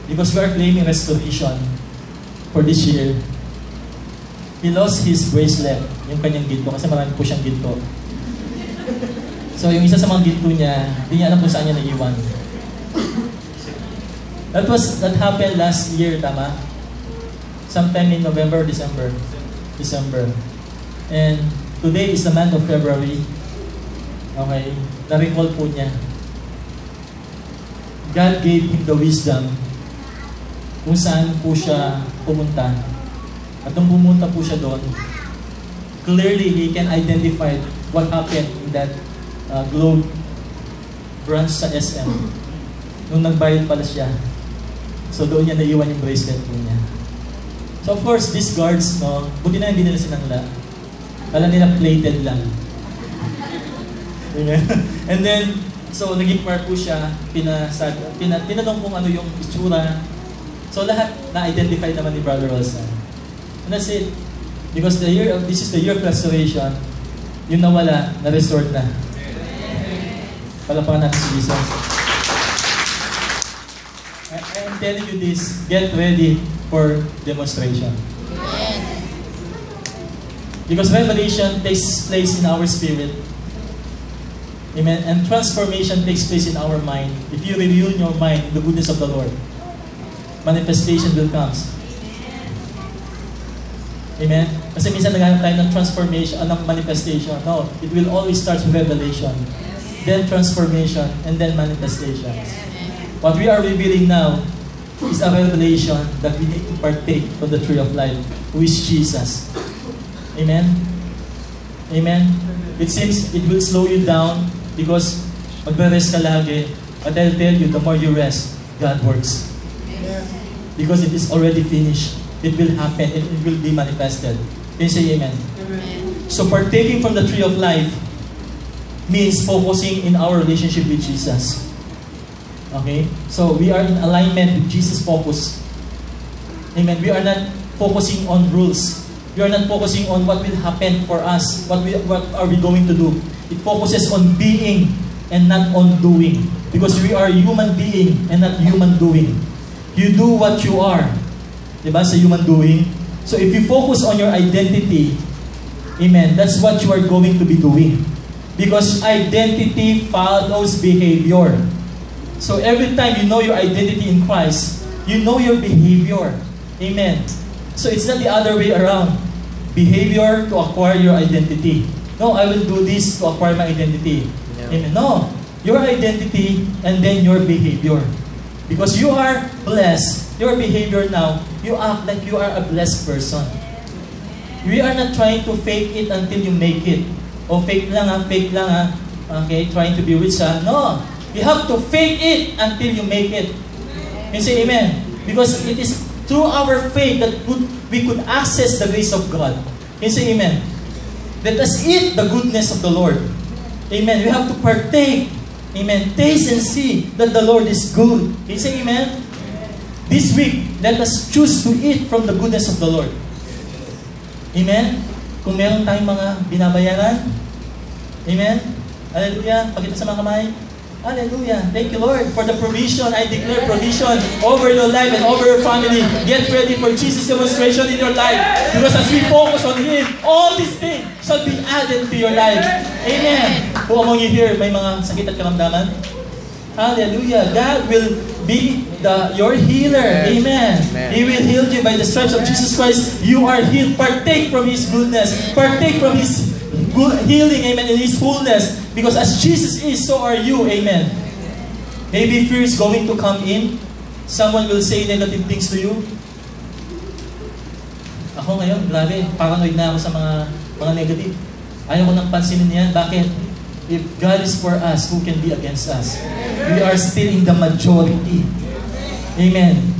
Speaker 1: because we are claiming restoration for this year. He lost his bracelet, yung kanyang ginto, kasi marami po siyang ginto. So yung isa sa mga ginto niya, hindi niya alam kung saan niya naiwan. That happened last year, tama? Sometime in November, December. And today is the month of February. Okay, na-recall po niya. God gave him the wisdom kung saan po siya pumunta. At nung pumunta po siya doon, clearly he can identify what happened in that Globe branch sa SM. Nung nagbayad pala siya. So doon niya naiwan yung bracelet po niya. So of course, these guards, no, buti na hindi nila sinangla. Kala nila plated lang. And then, so nag-inquire po siya, tinanong kung ano yung itsura. So lahat na-identify naman ni Brother Wilson. And that's it. Because this is the year of restoration, yung nawala, na-restore na. Palapakan natin si Jesus. I am telling you this, get ready for demonstration. Because revelation takes place in our spirit. Amen. And transformation takes place in our mind. If you renew your mind in the goodness of the Lord, manifestation will come. Amen? Kasi minsan naghahanap tayo ng transformation, ng manifestation. No, it will always start with revelation. Then transformation, and then manifestation. What we are revealing now is a revelation that we need to partake from the tree of life, who is Jesus. Amen? Amen? It seems it will slow you down because magre-rest ka lagi. But I'll tell you, the more you rest, God works. Because it is already finished. It will happen. It will be manifested. Can you say amen? Amen? So partaking from the tree of life means focusing in our relationship with Jesus. Okay? So we are in alignment with Jesus' focus. Amen. We are not focusing on rules. We are not focusing on what will happen for us. What are we going to do? It focuses on being and not on doing. Because we are human being and not human doing. You do what you are. Diba? Sa human doing. So if you focus on your identity, amen, that's what you are going to be doing. Because identity follows behavior. So every time you know your identity in Christ, you know your behavior. Amen. So it's not the other way around. Behavior to acquire your identity. No, I will do this to acquire my identity. Yeah. Amen. No. Your identity and then your behavior. Because you are blessed, your behavior now, you act like you are a blessed person. We are not trying to fake it until you make it. O fake lang ha. Okay, trying to be rich ha. No. You have to fake it until you make it. You say amen. Because it is through our faith that we could access the grace of God. You say amen. Let us eat the goodness of the Lord. Amen. We have to partake. Amen. Taste and see that the Lord is good. You say amen. This week, let us choose to eat from the goodness of the Lord. Amen. Kung meron tayong mga binabayaran, amen. Hallelujah. Pakita sa mga kamay. Hallelujah. Thank you, Lord, for the provision. I declare provision over your life and over your family. Get ready for Jesus' demonstration in your life. Because as we focus on Him, all these things shall be added to your life. Amen. Who among you here may mga sakit at karamdaman? Hallelujah. God will be your healer. Amen. Amen. He will heal you by the stripes of Jesus Christ. You are healed. Partake from His goodness. Partake from His good healing. Amen. In His fullness. Because as Jesus is, so are you. Amen. Maybe fear is going to come in. Someone will say negative things to you. Ako ngayon, grabe, paranoid na ako sa mga negative. Ayaw ko nang pansinin yan. Bakit? If God is for us, who can be against us? We are still in the majority. Amen.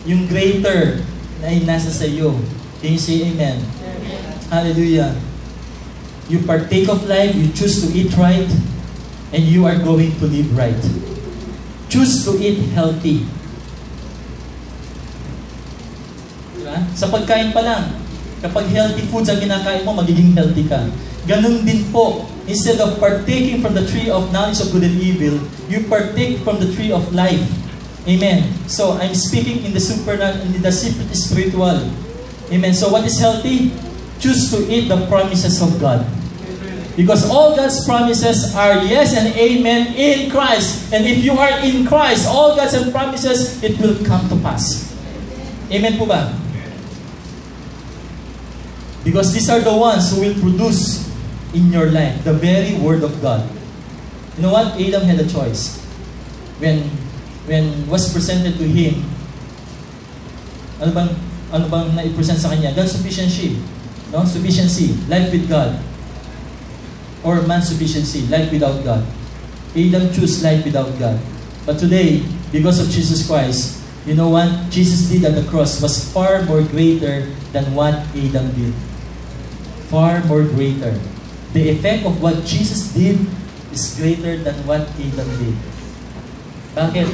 Speaker 1: Yung greater na ay nasa sa iyo. Can you say amen? Hallelujah. You partake of life, you choose to eat right, and you are going to live right. Choose to eat healthy. Diba? Sa pagkain pa lang, kapag healthy foods ang kinakain mo, magiging healthy ka. Ganun din po, instead of partaking from the tree of knowledge of good and evil, you partake from the tree of life. Amen. So, I'm speaking in the supernatural, in the spiritual. Amen. So, what is healthy? Choose to eat the promises of God. Because all God's promises are yes and amen in Christ. And if you are in Christ, all God's promises, it will come to pass. Amen po ba? Because these are the ones who will produce in your life the very Word of God. You know what? Adam had a choice. When was presented to him, ano bang na-present sa kanya? God's sufficiency. No? Sufficiency. Life with God. Or man's sufficiency. Life without God. Adam chose life without God. But today, because of Jesus Christ, you know what? Jesus did at the cross was far more greater than what Adam did. Far more greater. The effect of what Jesus did is greater than what Adam did. Bakit?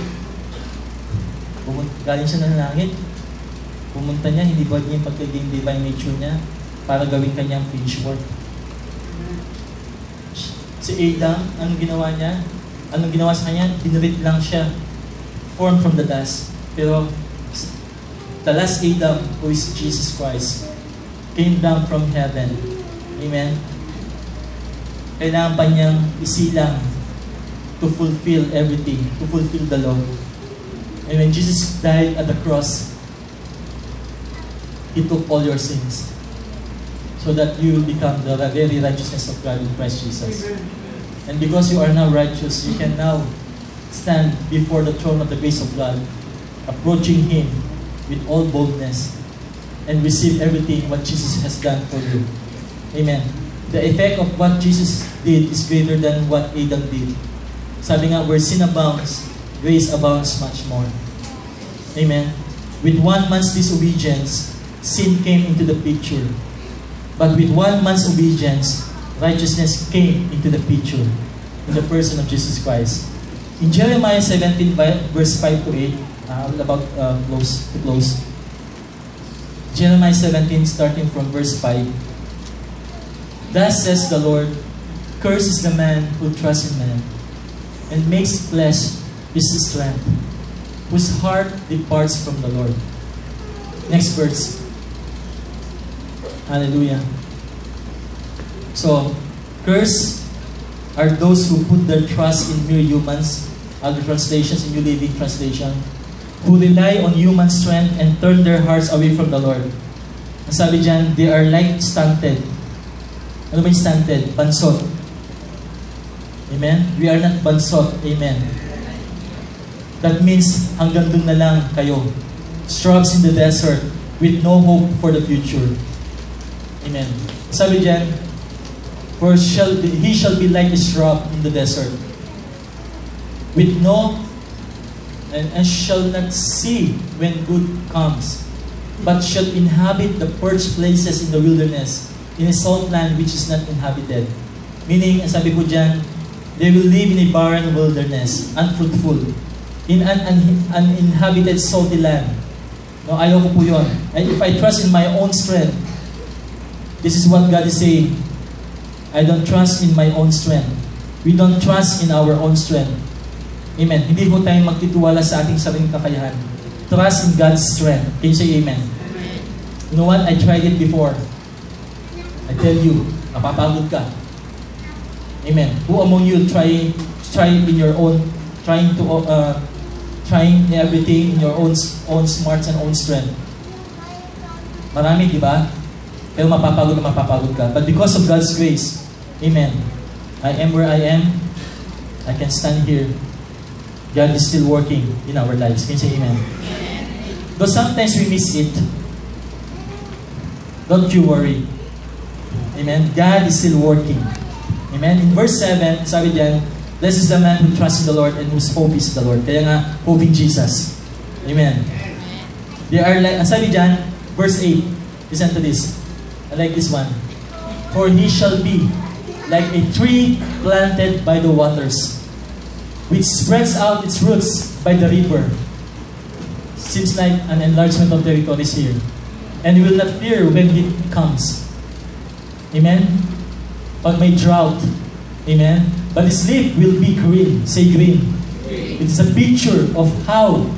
Speaker 1: Galing siya ng langit. Pumunta niya, hindi ba niya yung pagkaging divine nature niya para gawin kanyang finished work. Si Adam, anong ginawa niya? Anong ginawa sa kanya? Binurit lang siya. Formed from the dust. Pero the last Adam, who is Jesus Christ, came down from heaven. Amen? Kailangan pa niyang isilang to fulfill everything, to fulfill the law. And when Jesus died at the cross, He took all your sins so that you will become the very righteousness of God in Christ Jesus. And because you are now righteous, you can now stand before the throne of the grace of God, approaching Him with all boldness and receive everything what Jesus has done for you. Amen. The effect of what Jesus did is greater than what Adam did. Sabi nga, where sin abounds, grace abounds much more. Amen. With one man's disobedience, sin came into the picture. But with one man's obedience, righteousness came into the picture in the person of Jesus Christ. In Jeremiah 17, verse 5 to 8, about to close. Jeremiah 17, starting from verse 5. Thus says the Lord, cursed is the man who trusts in man, and makes flesh his strength, whose heart departs from the Lord. Next verse. Hallelujah. So, cursed are those who put their trust in mere humans, other translations, in New Living Translation, who rely on human strength and turn their hearts away from the Lord. Ang sabi dyan, they are like stunted. Ano ba yung stunted? Bansot. Amen? We are not bansot. Amen. That means, hanggang dun na lang kayo. Shrubs in the desert with no hope for the future. Amen. Sabi dyan, for he shall be like a shrub in the desert, with no, and shall not see when good comes, but shall inhabit the perched places in the wilderness, in a salt land which is not inhabited. Meaning, sabi po dyan, they will live in a barren wilderness, unfruitful, in an uninhabited salty land. No, ayaw ko po yun. And if I trust in my own strength, this is what God is saying. I don't trust in my own strength. We don't trust in our own strength. Amen. Hindi po tayo magtitiwala sa ating sariling kakayahan. Trust in God's strength. Can you say amen? You know what? I tried it before. I tell you, napapagod ka. Amen. Who among you trying in your own, trying everything in your own smarts and own strength? Marami, di ba? Pero mapapagod ka. But because of God's grace, amen, I am where I am. I can stand here. God is still working in our lives. Can you say amen? Though sometimes we miss it, don't you worry. Amen? God is still working. Amen? In verse 7, sabi diyan, blessed is the man who trusts in the Lord and whose hope is the Lord. Kaya nga, hope in Jesus. Amen? They are like, sabi diyan, verse 8, listen to this. I like this one. For he shall be like a tree planted by the waters, which spreads out its roots by the river. Seems like an enlargement of territories here. And he will not fear when heat comes. Amen? Pag may drought. Amen? But his leaf will be green. Say green. It is a picture of how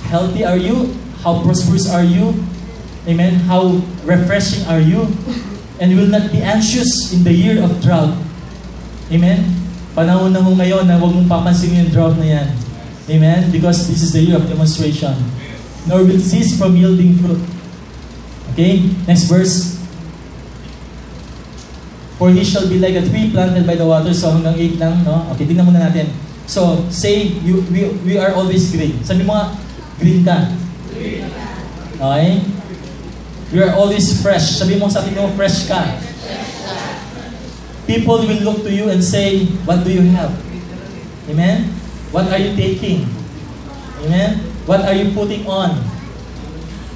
Speaker 1: healthy are you, how prosperous are you, amen, how refreshing are you, And will not be anxious in the year of drought. Amen? Panahon na ho ngayon na huwag mong papansin yung drought na yan. Amen? Because this is the year of demonstration. Nor will cease from yielding fruit. Okay? Next verse. For he shall be like a tree planted by the water. So hanggang 8 lang, no? Okay, tingnan muna natin. So, say, we are always green. Sabi mo nga, green ka. Okay? We are always fresh. Sabi mo sa akin mo, fresh ka. People will look to you and say, what do you have? Amen? What are you taking? Amen? What are you putting on?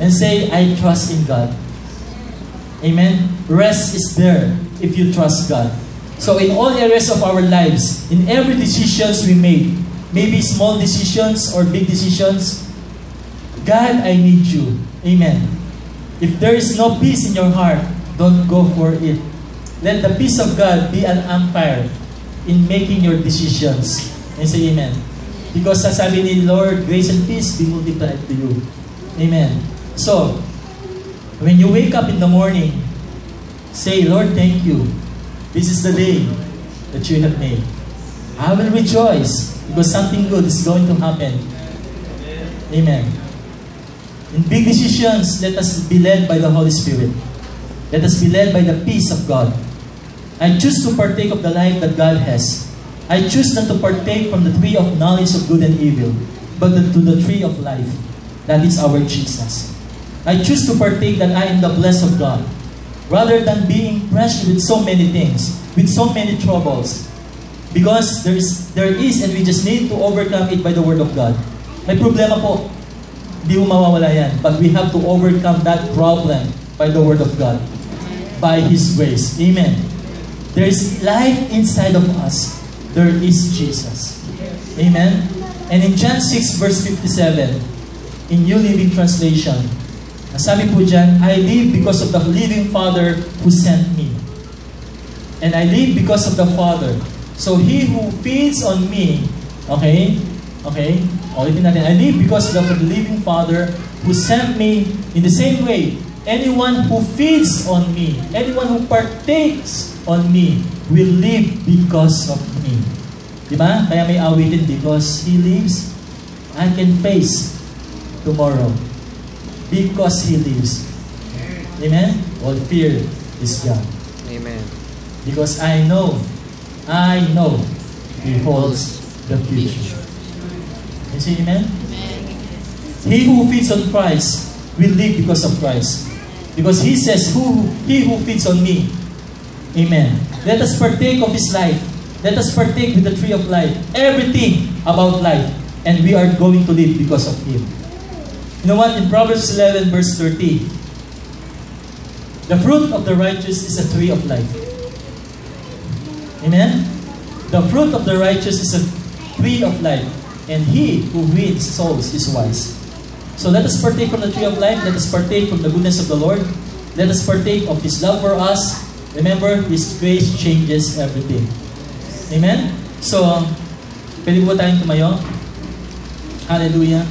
Speaker 1: And say, I trust in God. Amen? Rest is there if you trust God. So in all areas of our lives, in every decisions we make, maybe small decisions or big decisions, God, I need you. Amen. If there is no peace in your heart, don't go for it. Let the peace of God be an umpire in making your decisions. And say amen. Because sasabi ni Lord, grace and peace be multiplied to you. Amen. So, when you wake up in the morning, say, Lord, thank you. This is the day that you have made. I will rejoice because something good is going to happen. Amen. In big decisions, let us be led by the Holy Spirit. Let us be led by the peace of God. I choose to partake of the life that God has. I choose not to partake from the tree of knowledge of good and evil, but to the tree of life. That is our Jesus. I choose to partake that I am the blessed of God, rather than being pressured with so many things, with so many troubles. Because there is, and we just need to overcome it by the Word of God. May problema po, di mo mawawala yan. But we have to overcome that problem by the Word of God, by His grace. Amen. There is life inside of us. There is Jesus. Amen. And in John 6 verse 57, in New Living Translation, sabi po dyan, I live because of the living Father who sent me. And I live because of the Father. So he who feeds on me, okay, ulitin natin, I live because of the living Father who sent me. In the same way, anyone who feeds on me, anyone who partakes on me, will live because of me. Diba? Kaya may awitin, because He lives, I can face tomorrow. Because He lives. Amen? All fear is gone.
Speaker 2: Amen.
Speaker 1: Because I know He holds the future. You see, amen? He who feeds on Christ will live because of Christ. Because He says, He who feeds on me. Amen. Let us partake of His life. Let us partake with the tree of life. Everything about life. And we are going to live because of Him. You know what? In Proverbs 11 verse 30, the fruit of the righteous is a tree of life. Amen? The fruit of the righteous is a tree of life. And he who wins souls is wise. So let us partake from the tree of life. Let us partake from the goodness of the Lord. Let us partake of His love for us. Remember, His grace changes everything. Amen? So, pwede po tayong tumayo. Hallelujah.